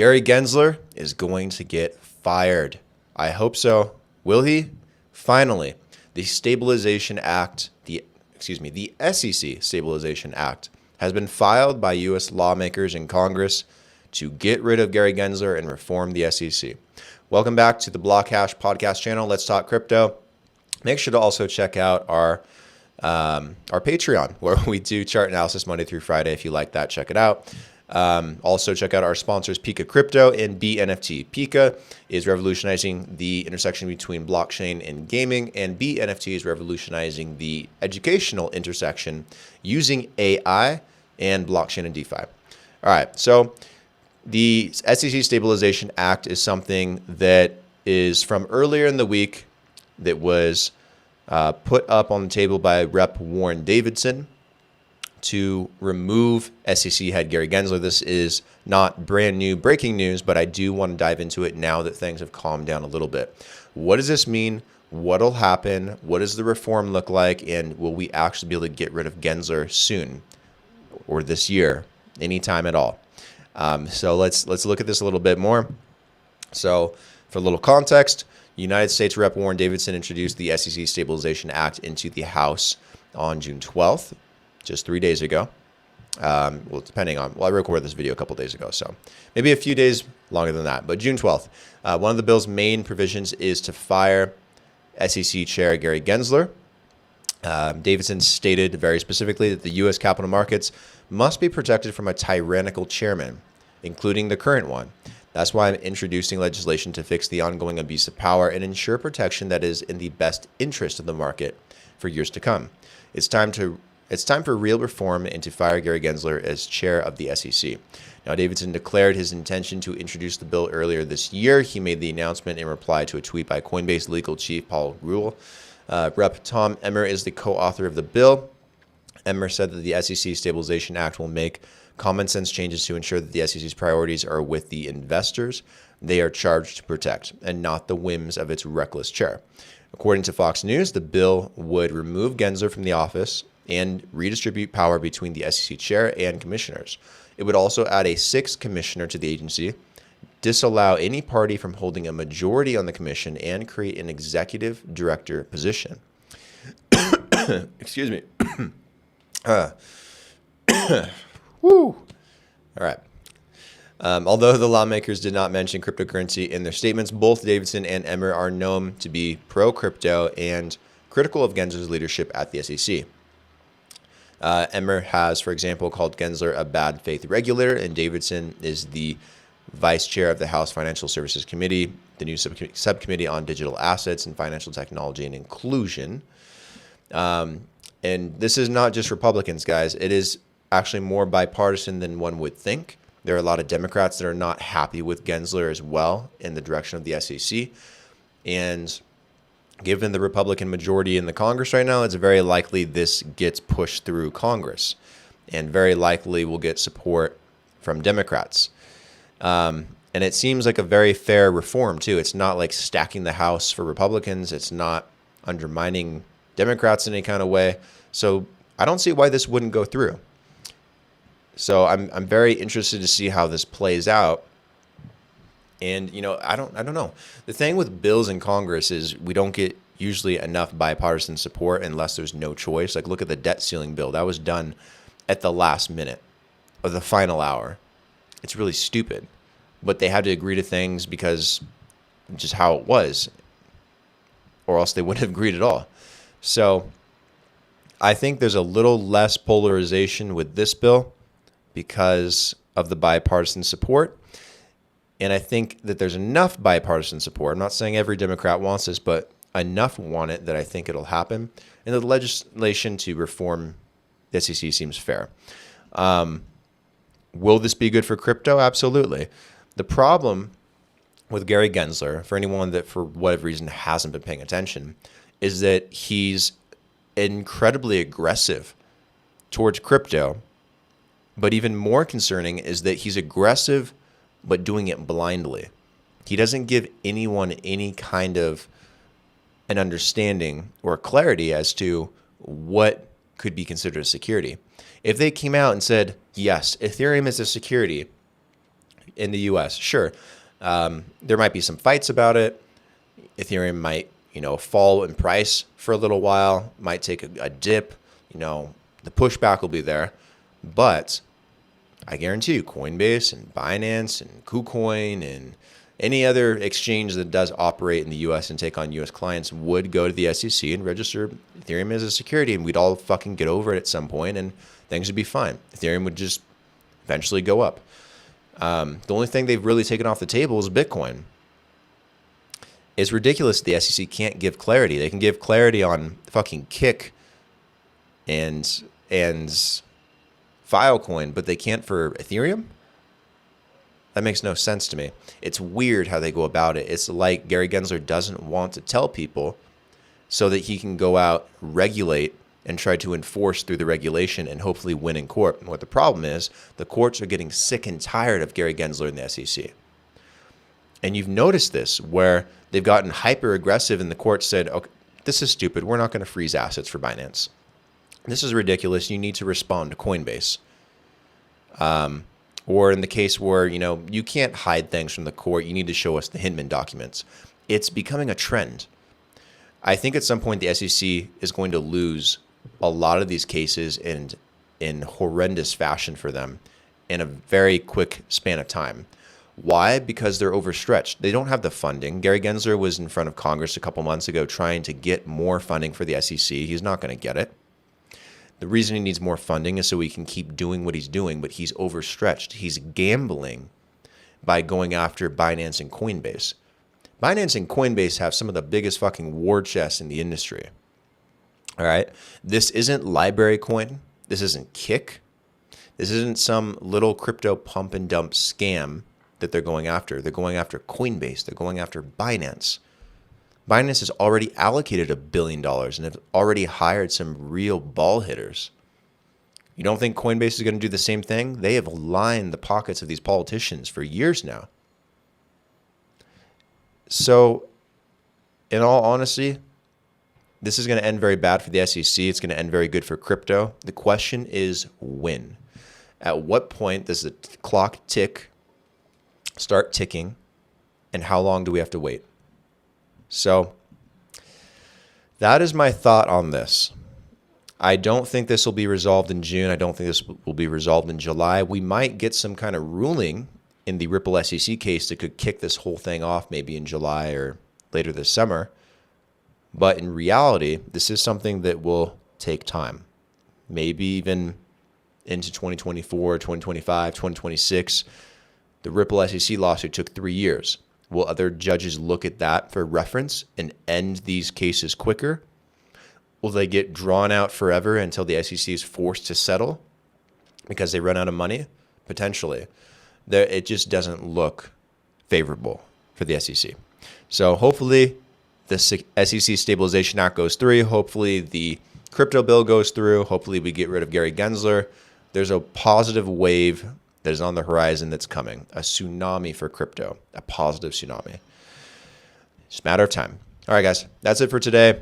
Gary Gensler is going to get fired. I hope so. Will he? Finally, the Stabilization Act, the SEC Stabilization Act has been filed by U.S. lawmakers in Congress to get rid of Gary Gensler and reform the SEC. Welcome back to the Blockhash podcast channel. Let's talk crypto. Make sure to also check out our Patreon, where we do chart analysis Monday through Friday. If you like that, check it out. Also, check out our sponsors, PIKA Crypto and BENFT. PIKA is revolutionizing the intersection between blockchain and gaming, and BENFT is revolutionizing the educational intersection using AI and blockchain and DeFi. All right, so the SEC Stabilization Act is something that is from earlier in the week that was put up on the table by Rep. Warren Davidson to remove SEC head Gary Gensler. This is not brand new breaking news, but I do want to dive into it now that things have calmed down a little bit. What does this mean? What'll happen? What does the reform look like? And will we actually be able to get rid of Gensler soon or this year, anytime at all? So let's look at this a little bit more. So for a little context, United States Rep. Warren Davidson introduced the SEC Stabilization Act into the House on June 12th. Just 3 days ago. I recorded this video a couple days ago, so maybe a few days longer than that, but June 12th. One of the bill's main provisions is to fire SEC Chair Gary Gensler. Davidson stated very specifically that the U.S. capital markets must be protected from a tyrannical chairman, including the current one. That's why I'm introducing legislation to fix the ongoing abuse of power and ensure protection that is in the best interest of the market for years to come. It's time for real reform and to fire Gary Gensler as chair of the SEC. Now, Davidson declared his intention to introduce the bill earlier this year. He made the announcement in reply to a tweet by Coinbase legal chief Paul Grewal. Rep. Tom Emmer is the co-author of the bill. Emmer said that the SEC Stabilization Act will make common sense changes to ensure that the SEC's priorities are with the investors they are charged to protect and not the whims of its reckless chair. According to Fox News, the bill would remove Gensler from the office and redistribute power between the SEC chair and commissioners. It would also add a sixth commissioner to the agency, disallow any party from holding a majority on the commission, and create an executive director position. Excuse me. Woo. All right. Although the lawmakers did not mention cryptocurrency in their statements, both Davidson and Emmer are known to be pro-crypto and critical of Gensler's leadership at the SEC. Emmer has, for example, called Gensler a bad faith regulator, and Davidson is the vice chair of the House Financial Services Committee, the new subcommittee on digital assets and financial technology and inclusion. And this is not just Republicans, guys. It is actually more bipartisan than one would think. There are a lot of Democrats that are not happy with Gensler as well in the direction of the SEC. And given the Republican majority in the Congress right now, it's very likely this gets pushed through Congress and very likely will get support from Democrats. And it seems like a very fair reform, too. It's not like stacking the House for Republicans. It's not undermining Democrats in any kind of way. So I don't see why this wouldn't go through. So I'm very interested to see how this plays out. And, I don't know. The thing with bills in Congress is we don't get usually enough bipartisan support unless there's no choice. Like, look at the debt ceiling bill. That was done at the last minute of the final hour. It's really stupid. But they had to agree to things because just how it was, or else they wouldn't have agreed at all. So I think there's a little less polarization with this bill because of the bipartisan support. And I think that there's enough bipartisan support. I'm not saying every Democrat wants this, but enough want it that I think it'll happen. And the legislation to reform the SEC seems fair. Will this be good for crypto? Absolutely. The problem with Gary Gensler, for anyone that for whatever reason hasn't been paying attention, is that he's incredibly aggressive towards crypto. But even more concerning is that he's aggressive but doing it blindly. He doesn't give anyone any kind of an understanding or clarity as to what could be considered a security. If they came out and said, yes, Ethereum is a security, in the US. Sure, there might be some fights about it. Ethereum might, fall in price for a little while, might take a dip. The pushback will be there. But I guarantee you, Coinbase and Binance and KuCoin and any other exchange that does operate in the US and take on US clients would go to the SEC and register Ethereum as a security, and we'd all fucking get over it at some point and things would be fine. Ethereum would just eventually go up. The only thing they've really taken off the table is Bitcoin. It's ridiculous the SEC can't give clarity. They can give clarity on fucking Kick and Filecoin, but they can't for Ethereum? That makes no sense to me. It's weird how they go about it. It's like Gary Gensler doesn't want to tell people so that he can go out, regulate, and try to enforce through the regulation and hopefully win in court. And what the problem is, the courts are getting sick and tired of Gary Gensler and the SEC. And you've noticed this, where they've gotten hyper aggressive and the court said, okay, this is stupid. We're not going to freeze assets for Binance. This is ridiculous. You need to respond to Coinbase. Or in the case where, you can't hide things from the court, you need to show us the Hinman documents. It's becoming a trend. I think at some point the SEC is going to lose a lot of these cases in horrendous fashion for them in a very quick span of time. Why? Because they're overstretched. They don't have the funding. Gary Gensler was in front of Congress a couple months ago trying to get more funding for the SEC. He's not going to get it. The reason he needs more funding is so he can keep doing what he's doing, but he's overstretched. He's gambling by going after Binance and Coinbase. Binance and Coinbase have some of the biggest fucking war chests in the industry. All right? This isn't Library Coin. This isn't Kick. This isn't some little crypto pump and dump scam that they're going after. They're going after Coinbase. They're going after Binance. Binance has already allocated $1 billion and have already hired some real ball hitters. You don't think Coinbase is going to do the same thing? They have lined the pockets of these politicians for years now. So, in all honesty, this is going to end very bad for the SEC. It's going to end very good for crypto. The question is when. At what point does the clock start ticking, and how long do we have to wait? So that is my thought on this. I don't think this will be resolved in June. I don't think this will be resolved in July. We might get some kind of ruling in the Ripple SEC case that could kick this whole thing off maybe in July or later this summer. But in reality, this is something that will take time, maybe even into 2024, 2025, 2026. The Ripple SEC lawsuit took 3 years. Will other judges look at that for reference and end these cases quicker? Will they get drawn out forever until the SEC is forced to settle because they run out of money? Potentially. It just doesn't look favorable for the SEC. So hopefully the SEC Stabilization Act goes through. Hopefully the crypto bill goes through. Hopefully we get rid of Gary Gensler. There's a positive wave that is on the horizon that's coming. A tsunami for crypto. A positive tsunami. It's a matter of time. All right, guys. That's it for today.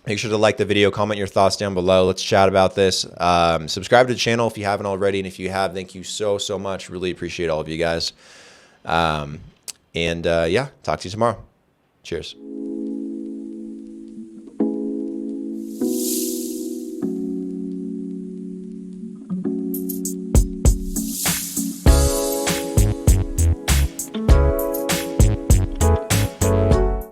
Make sure to like the video. Comment your thoughts down below. Let's chat about this. Subscribe to the channel if you haven't already. And if you have, thank you so much. Really appreciate all of you guys. Yeah, talk to you tomorrow. Cheers.